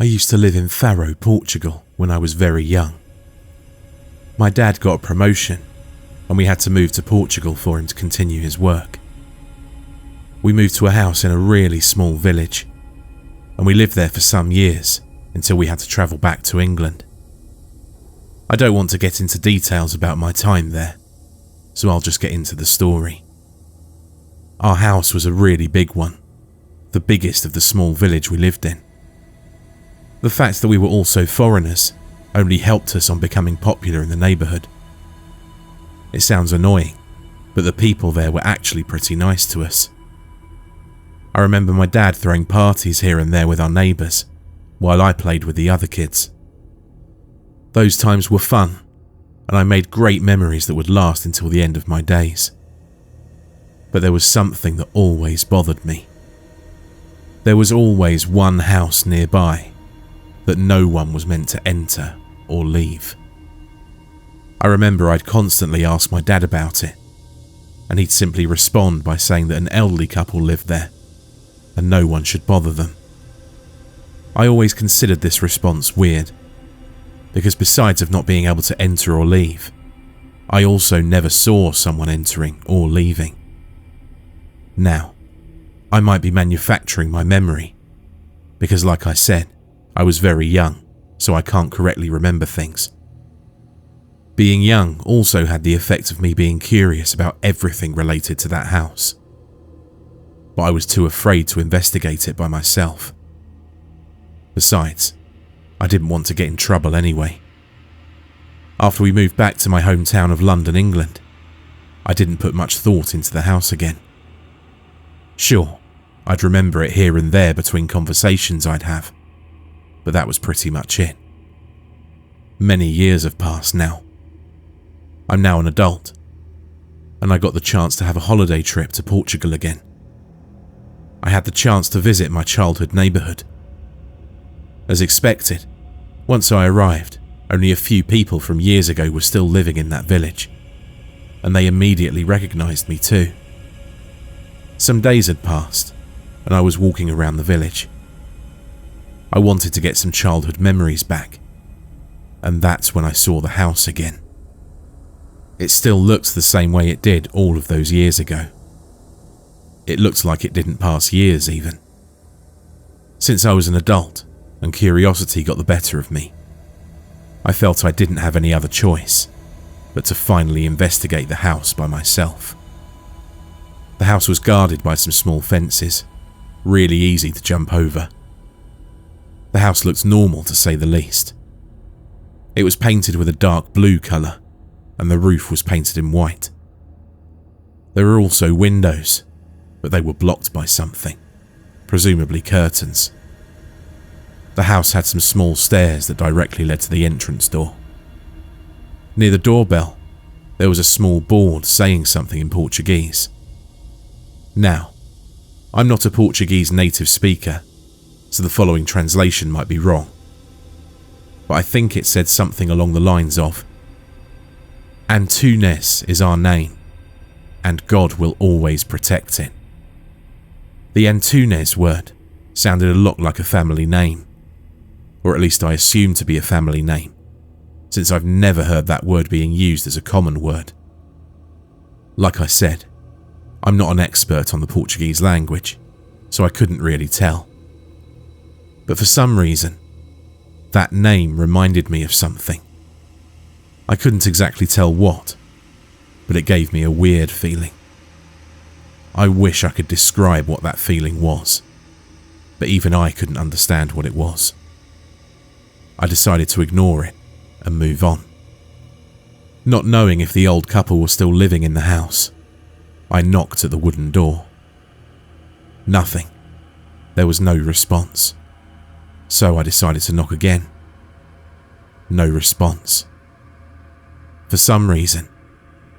I used to live in Faro, Portugal when I was very young. My dad got a promotion and we had to move to Portugal for him to continue his work. We moved to a house in a really small village and we lived there for some years until we had to travel back to England. I don't want to get into details about my time there, so I'll just get into the story. Our house was a really big one, the biggest of the small village we lived in. The fact that we were also foreigners only helped us on becoming popular in the neighbourhood. It sounds annoying, but the people there were actually pretty nice to us. I remember my dad throwing parties here and there with our neighbours, while I played with the other kids. Those times were fun, and I made great memories that would last until the end of my days. But there was something that always bothered me. There was always one house nearby that no one was meant to enter or leave. I remember I'd constantly ask my dad about it, and he'd simply respond by saying that an elderly couple lived there, and no one should bother them. I always considered this response weird, because besides of not being able to enter or leave, I also never saw someone entering or leaving. Now, I might be manufacturing my memory, because like I said, I was very young, so I can't correctly remember things. Being young also had the effect of me being curious about everything related to that house, but I was too afraid to investigate it by myself. Besides, I didn't want to get in trouble anyway. After we moved back to my hometown of London, England, I didn't put much thought into the house again. Sure, I'd remember it here and there between conversations I'd have, but that was pretty much it. Many years have passed now. I'm now an adult, and I got the chance to have a holiday trip to Portugal again. I had the chance to visit my childhood neighbourhood. As expected, once I arrived, only a few people from years ago were still living in that village, and they immediately recognised me too. Some days had passed, and I was walking around the village. I wanted to get some childhood memories back, and that's when I saw the house again. It still looks the same way it did all of those years ago. It looks like it didn't pass years even. Since I was an adult and curiosity got the better of me, I felt I didn't have any other choice but to finally investigate the house by myself. The house was guarded by some small fences, really easy to jump over. The house looked normal to say the least. It was painted with a dark blue colour, and the roof was painted in white. There were also windows, but they were blocked by something, presumably curtains. The house had some small stairs that directly led to the entrance door. Near the doorbell, there was a small board saying something in Portuguese. Now, I'm not a Portuguese native speaker, so the following translation might be wrong, but I think it said something along the lines of, "Antunes is our name, and God will always protect it." The Antunes word sounded a lot like a family name, or at least I assumed to be a family name, since I've never heard that word being used as a common word. Like I said, I'm not an expert on the Portuguese language, so I couldn't really tell. But for some reason, that name reminded me of something. I couldn't exactly tell what, but it gave me a weird feeling. I wish I could describe what that feeling was, but even I couldn't understand what it was. I decided to ignore it and move on. Not knowing if the old couple were still living in the house, I knocked at the wooden door. Nothing. There was no response. So I decided to knock again. No response. For some reason,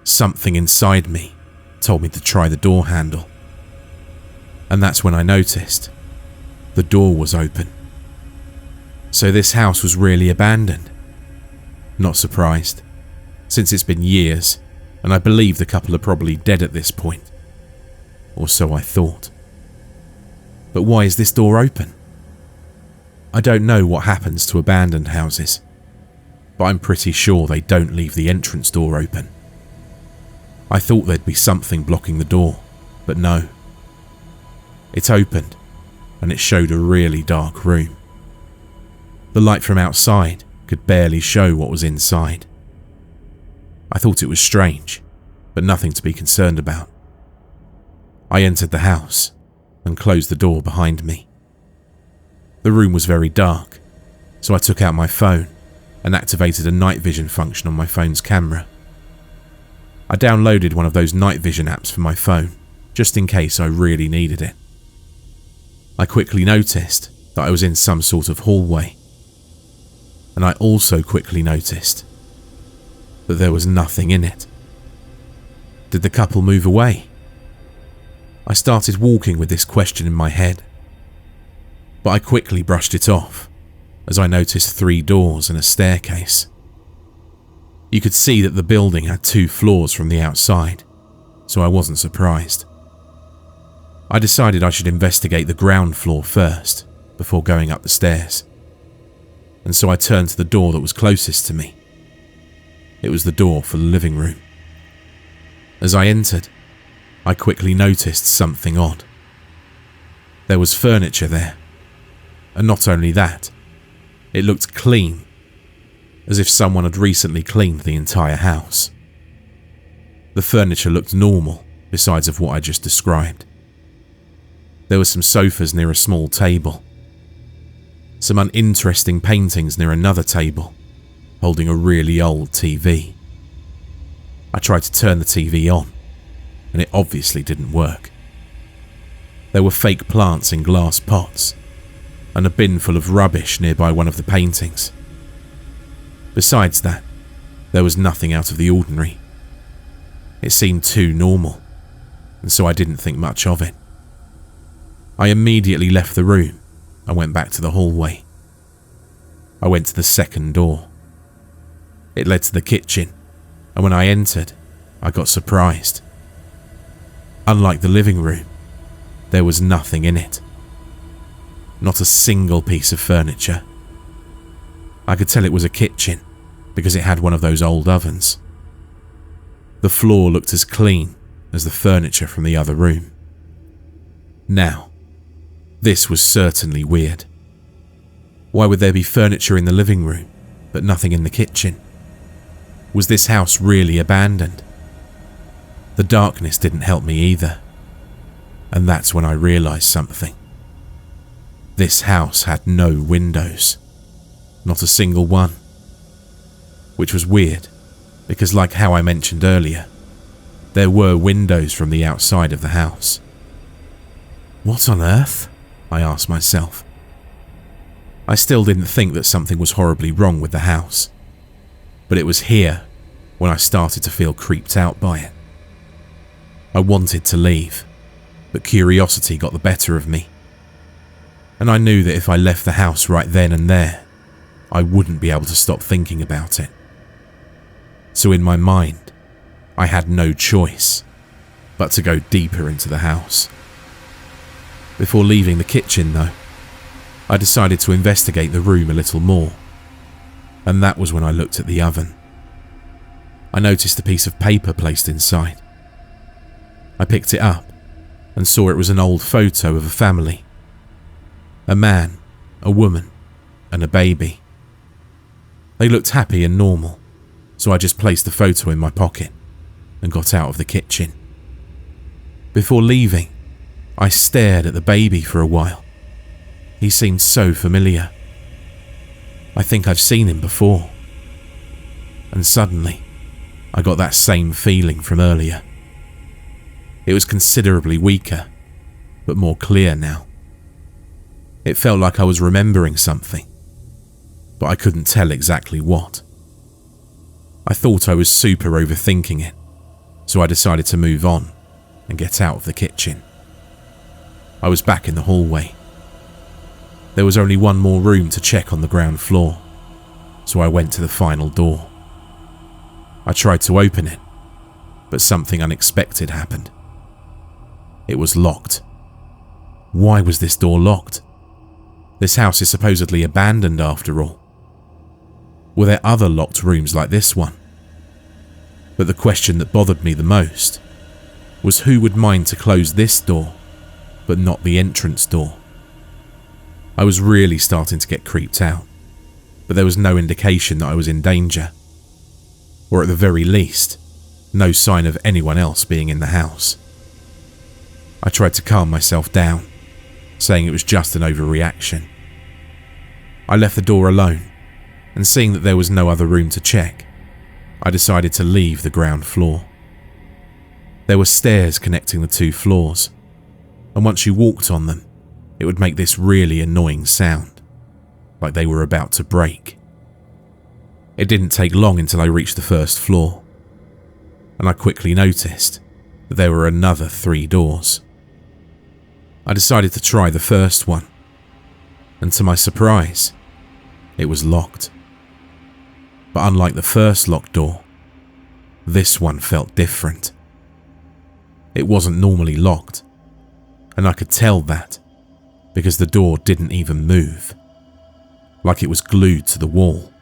something inside me told me to try the door handle. And that's when I noticed the door was open. So this house was really abandoned. Not surprised, since it's been years, and I believe the couple are probably dead at this point. Or so I thought. But why is this door open? I don't know what happens to abandoned houses, but I'm pretty sure they don't leave the entrance door open. I thought there'd be something blocking the door, but no. It opened, and it showed a really dark room. The light from outside could barely show what was inside. I thought it was strange, but nothing to be concerned about. I entered the house and closed the door behind me. The room was very dark, so I took out my phone and activated a night vision function on my phone's camera. I downloaded one of those night vision apps for my phone, just in case I really needed it. I quickly noticed that I was in some sort of hallway, and I also quickly noticed that there was nothing in it. Did the couple move away? I started walking with this question in my head, but I quickly brushed it off as I noticed 3 doors and a staircase. You could see that the building had 2 floors from the outside, so I wasn't surprised. I decided I should investigate the ground floor first before going up the stairs, and so I turned to the door that was closest to me. It was the door for the living room. As I entered, I quickly noticed something odd. There was furniture there, and not only that, it looked clean, as if someone had recently cleaned the entire house. The furniture looked normal, besides of what I just described. There were some sofas near a small table, some uninteresting paintings near another table, holding a really old TV. I tried to turn the TV on, and it obviously didn't work. There were fake plants in glass pots, and a bin full of rubbish nearby one of the paintings. Besides that, there was nothing out of the ordinary. It seemed too normal, and so I didn't think much of it. I immediately left the room and went back to the hallway. I went to the second door. It led to the kitchen, and when I entered, I got surprised. Unlike the living room, there was nothing in it. Not a single piece of furniture. I could tell it was a kitchen because it had one of those old ovens. The floor looked as clean as the furniture from the other room. Now, this was certainly weird. Why would there be furniture in the living room, but nothing in the kitchen? Was this house really abandoned? The darkness didn't help me either, and that's when I realized something. This house had no windows, not a single one. Which was weird, because like how I mentioned earlier, there were windows from the outside of the house. What on earth? I asked myself. I still didn't think that something was horribly wrong with the house, but it was here when I started to feel creeped out by it. I wanted to leave, but curiosity got the better of me, and I knew that if I left the house right then and there, I wouldn't be able to stop thinking about it. So in my mind, I had no choice but to go deeper into the house. Before leaving the kitchen, though, I decided to investigate the room a little more, and that was when I looked at the oven. I noticed a piece of paper placed inside. I picked it up and saw it was an old photo of a family. A man, a woman, and a baby. They looked happy and normal, so I just placed the photo in my pocket and got out of the kitchen. Before leaving, I stared at the baby for a while. He seemed so familiar. I think I've seen him before. And suddenly, I got that same feeling from earlier. It was considerably weaker, but more clear now. It felt like I was remembering something, but I couldn't tell exactly what. I thought I was super overthinking it, so I decided to move on and get out of the kitchen. I was back in the hallway. There was only one more room to check on the ground floor, so I went to the final door. I tried to open it, but something unexpected happened. It was locked. Why was this door locked? This house is supposedly abandoned after all. Were there other locked rooms like this one? But the question that bothered me the most was who would mind to close this door, but not the entrance door? I was really starting to get creeped out, but there was no indication that I was in danger, or at the very least, no sign of anyone else being in the house. I tried to calm myself down, saying it was just an overreaction. I left the door alone, and seeing that there was no other room to check, I decided to leave the ground floor. There were stairs connecting the 2 floors, and once you walked on them, it would make this really annoying sound, like they were about to break. It didn't take long until I reached the 1st floor, and I quickly noticed that there were another 3 doors. I decided to try the first one, and to my surprise, it was locked. But unlike the first locked door, this one felt different. It wasn't normally locked, and I could tell that because the door didn't even move, like it was glued to the wall.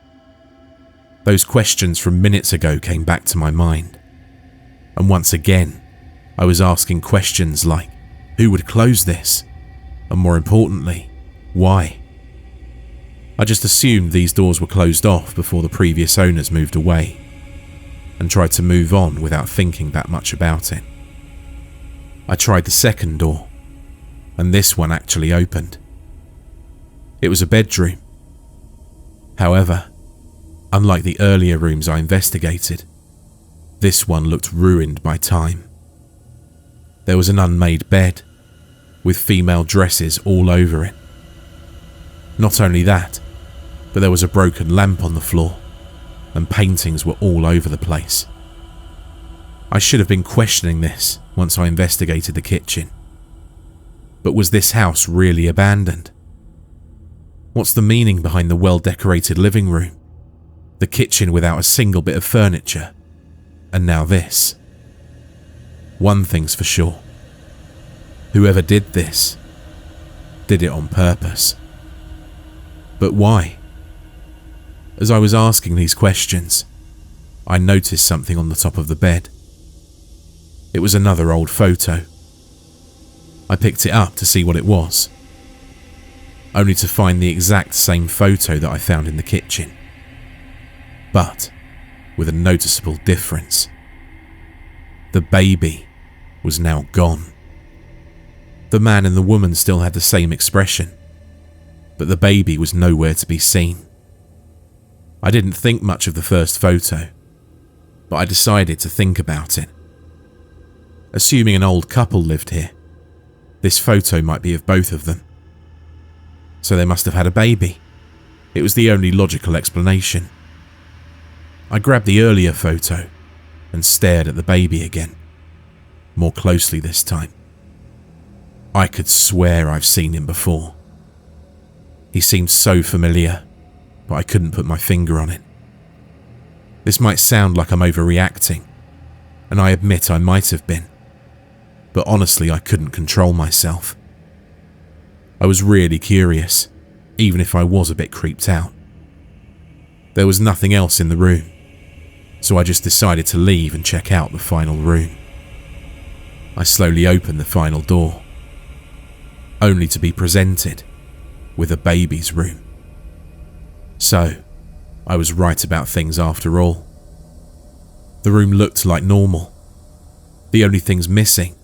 Those questions from minutes ago came back to my mind, and once again, I was asking questions like, who would close this? And more importantly, why? I just assumed these doors were closed off before the previous owners moved away, and tried to move on without thinking that much about it. I tried the second door, and this one actually opened. It was a bedroom. However, unlike the earlier rooms I investigated, this one looked ruined by time. There was an unmade bed, with female dresses all over it. Not only that, but there was a broken lamp on the floor, and paintings were all over the place. I should have been questioning this once I investigated the kitchen. But was this house really abandoned? What's the meaning behind the well-decorated living room, the kitchen without a single bit of furniture, and now this? One thing's for sure. Whoever did this, did it on purpose. But why? As I was asking these questions, I noticed something on the top of the bed. It was another old photo. I picked it up to see what it was, only to find the exact same photo that I found in the kitchen, but with a noticeable difference. The baby was now gone. The man and the woman still had the same expression, but the baby was nowhere to be seen. I didn't think much of the first photo, but I decided to think about it. Assuming an old couple lived here, this photo might be of both of them. So they must have had a baby. It was the only logical explanation. I grabbed the earlier photo and stared at the baby again, more closely this time. I could swear I've seen him before. He seemed so familiar, but I couldn't put my finger on it. This might sound like I'm overreacting, and I admit I might have been, but honestly I couldn't control myself. I was really curious, even if I was a bit creeped out. There was nothing else in the room, so I just decided to leave and check out the final room. I slowly opened the final door, only to be presented with a baby's room. So, I was right about things after all. The room looked like normal. The only things missing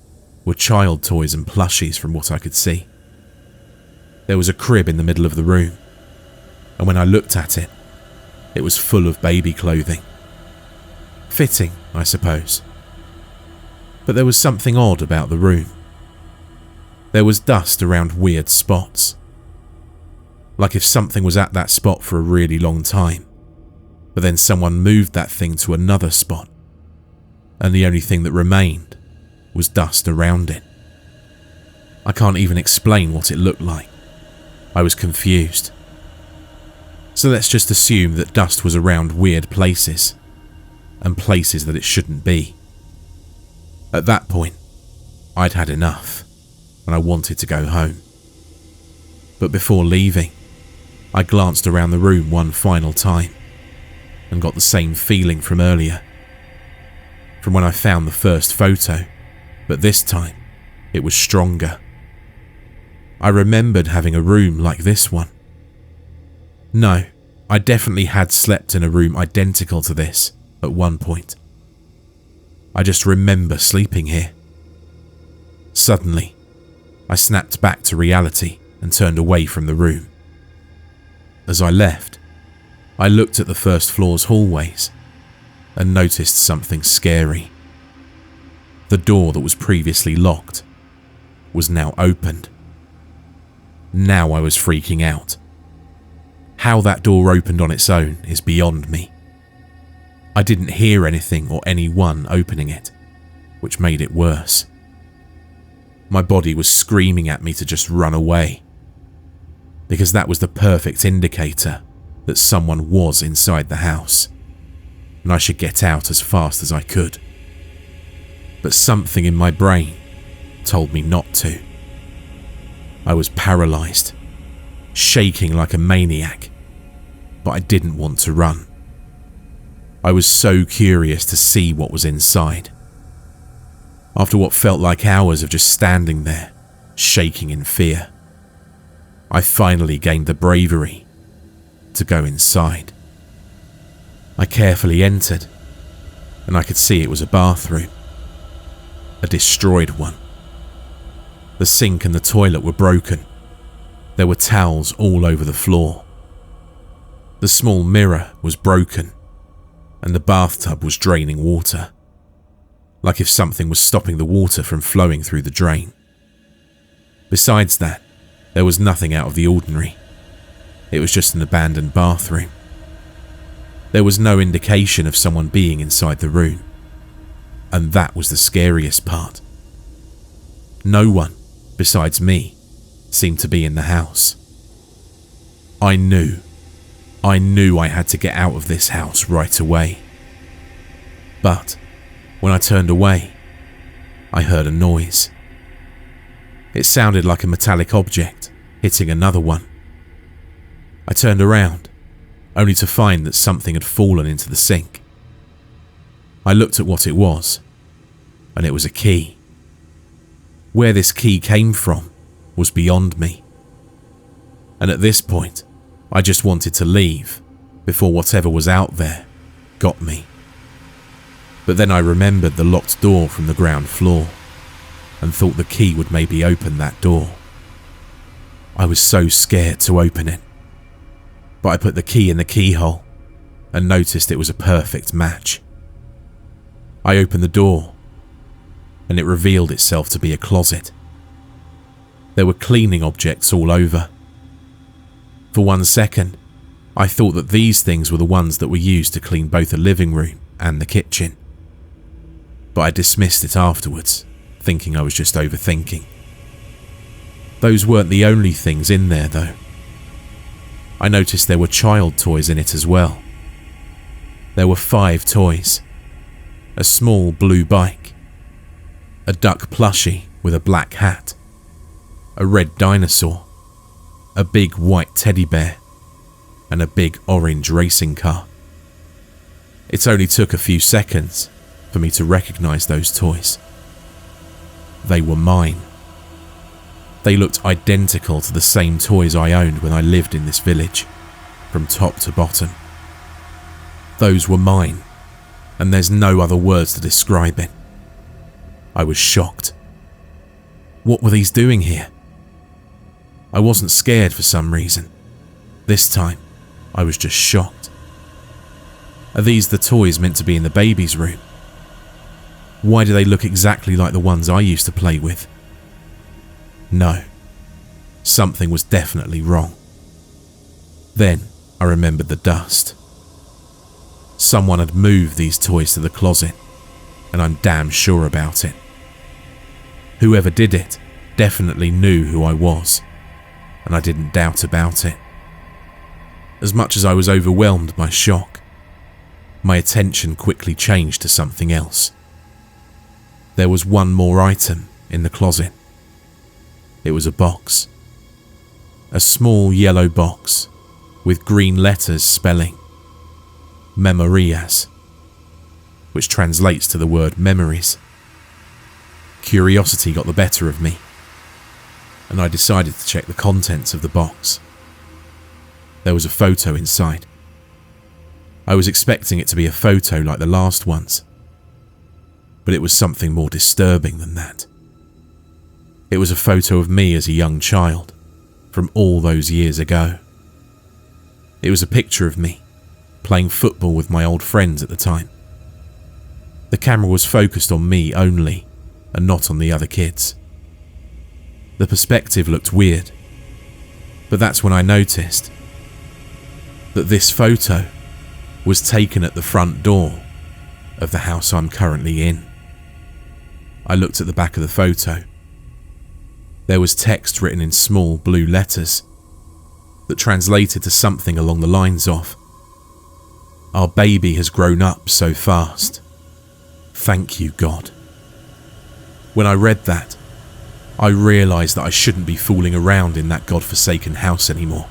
were child toys and plushies from what I could see. There was a crib in the middle of the room, and when I looked at it, it was full of baby clothing. Fitting, I suppose. But there was something odd about the room. There was dust around weird spots. Like if something was at that spot for a really long time, but then someone moved that thing to another spot, and the only thing that remained was dust around it. I can't even explain what it looked like. I was confused. So let's just assume that dust was around weird places, and places that it shouldn't be. At that point, I'd had enough, and I wanted to go home. But before leaving, I glanced around the room one final time and got the same feeling from earlier, from when I found the first photo, but this time it was stronger. I remembered having a room like this one. No, I definitely had slept in a room identical to this at one point. I just remember sleeping here. Suddenly, I snapped back to reality and turned away from the room. As I left, I looked at the first floor's hallways and noticed something scary. The door that was previously locked was now opened. Now I was freaking out. How that door opened on its own is beyond me. I didn't hear anything or anyone opening it, which made it worse. My body was screaming at me to just run away, because that was the perfect indicator that someone was inside the house, and I should get out as fast as I could. But something in my brain told me not to. I was paralyzed, shaking like a maniac, but I didn't want to run. I was so curious to see what was inside. After what felt like hours of just standing there, shaking in fear, I finally gained the bravery to go inside. I carefully entered, and I could see it was a bathroom. A destroyed one. The sink and the toilet were broken. There were towels all over the floor. The small mirror was broken, and the bathtub was draining water, like if something was stopping the water from flowing through the drain. Besides that, there was nothing out of the ordinary. It was just an abandoned bathroom. There was no indication of someone being inside the room, and that was the scariest part. No one, besides me, seemed to be in the house. I knew I had to get out of this house right away. But when I turned away, I heard a noise. It sounded like a metallic object hitting another one. I turned around, only to find that something had fallen into the sink. I looked at what it was, and it was a key. Where this key came from was beyond me. And at this point, I just wanted to leave before whatever was out there got me. But then I remembered the locked door from the ground floor and thought the key would maybe open that door. I was so scared to open it, but I put the key in the keyhole and noticed it was a perfect match. I opened the door, and it revealed itself to be a closet. There were cleaning objects all over. For 1 second, I thought that these things were the ones that were used to clean both the living room and the kitchen. But I dismissed it afterwards, thinking I was just overthinking. Those weren't the only things in there though. I noticed there were child toys in it as well. There were 5 toys. A small blue bike, a duck plushie with a black hat, a red dinosaur, a big white teddy bear, and a big orange racing car. It only took a few seconds for me to recognize those toys. They were mine. They looked identical to the same toys I owned when I lived in this village, from top to bottom. Those were mine, and there's no other words to describe it. I was shocked. What were these doing here? I wasn't scared for some reason. This time, I was just shocked. Are these the toys meant to be in the baby's room? Why do they look exactly like the ones I used to play with? No, something was definitely wrong. Then I remembered the dust. Someone had moved these toys to the closet, and I'm damn sure about it. Whoever did it definitely knew who I was, and I didn't doubt about it. As much as I was overwhelmed by shock, my attention quickly changed to something else. There was one more item in the closet. It was a box. a small yellow box with green letters spelling Memorias, which translates to the word memories. Curiosity got the better of me, and I decided to check the contents of the box. There was a photo inside. I was expecting it to be a photo like the last ones, but it was something more disturbing than that. It was a photo of me as a young child, from all those years ago. It was a picture of me, playing football with my old friends at the time. The camera was focused on me only, and not on the other kids. The perspective looked weird, but that's when I noticed that this photo was taken at the front door of the house I'm currently in. I looked at the back of the photo. There was text written in small blue letters that translated to something along the lines of, "Our baby has grown up so fast. Thank you, God." When I read that, I realised that I shouldn't be fooling around in that godforsaken house anymore.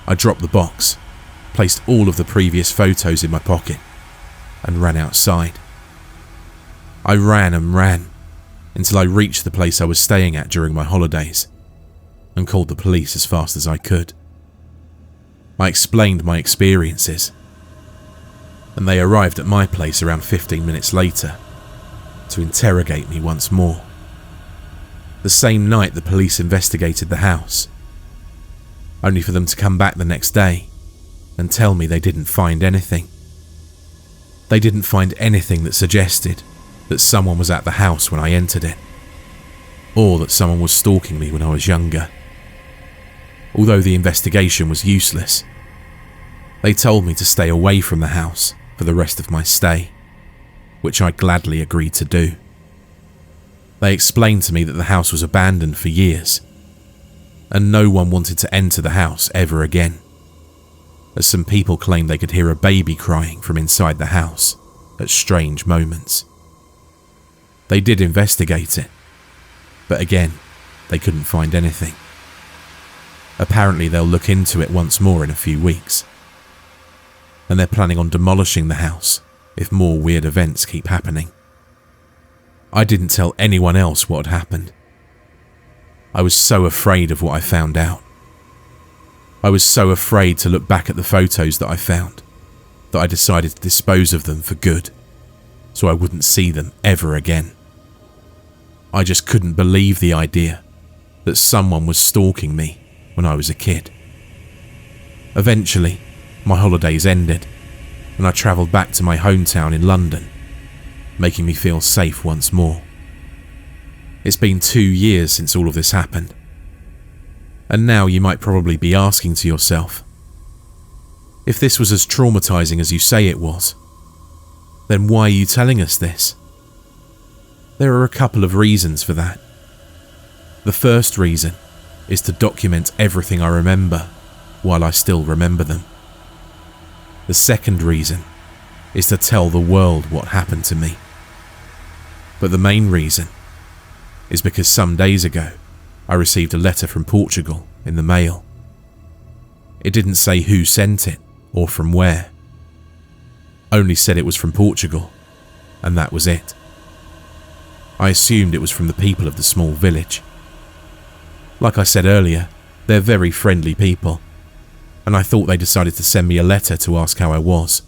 I dropped the box, placed all of the previous photos in my pocket, and ran outside. I ran and ran until I reached the place I was staying at during my holidays and called the police as fast as I could. I explained my experiences, and they arrived at my place around 15 minutes later to interrogate me once more. The same night the police investigated the house, only for them to come back the next day and tell me they didn't find anything. They didn't find anything that suggested that someone was at the house when I entered it, or that someone was stalking me when I was younger. Although the investigation was useless, they told me to stay away from the house for the rest of my stay, which I gladly agreed to do. They explained to me that the house was abandoned for years, and no one wanted to enter the house ever again, as some people claimed they could hear a baby crying from inside the house at strange moments. They did investigate it, but again, they couldn't find anything. Apparently they'll look into it once more in a few weeks, and they're planning on demolishing the house if more weird events keep happening. I didn't tell anyone else what had happened. I was so afraid of what I found out. I was so afraid to look back at the photos that I found that I decided to dispose of them for good, so I wouldn't see them ever again. I just couldn't believe the idea that someone was stalking me when I was a kid. Eventually, my holidays ended, and I travelled back to my hometown in London, making me feel safe once more. It's been 2 years since all of this happened, and now you might probably be asking to yourself, if this was as traumatising as you say it was, then why are you telling us this? There are a couple of reasons for that. The first reason is to document everything I remember while I still remember them. The second reason is to tell the world what happened to me. But the main reason is because some days ago I received a letter from Portugal in the mail. It didn't say who sent it or from where. Only said it was from Portugal, and that was it. I assumed it was from the people of the small village. Like I said earlier, they're very friendly people, and I thought they decided to send me a letter to ask how I was.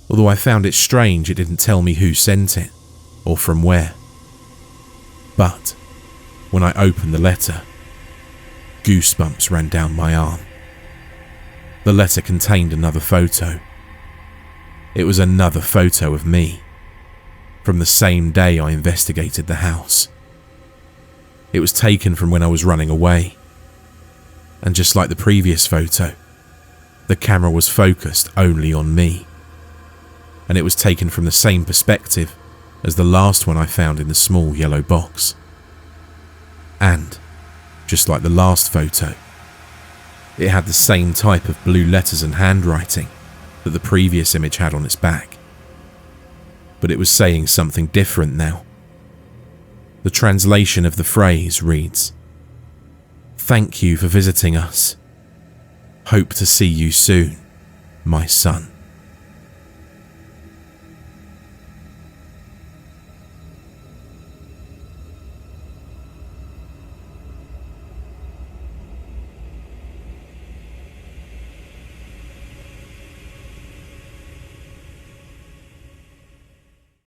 Although I found it strange it didn't tell me who sent it, or from where. But when I opened the letter, goosebumps ran down my arm. The letter contained another photo. It was another photo of me, from the same day I investigated the house. It was taken from when I was running away, and just like the previous photo, the camera was focused only on me, and it was taken from the same perspective as the last one I found in the small yellow box. And, just like the last photo, it had the same type of blue letters and handwriting that the previous image had on its back. But it was saying something different now. The translation of the phrase reads, Thank you for visiting us. Hope to see you soon, my son.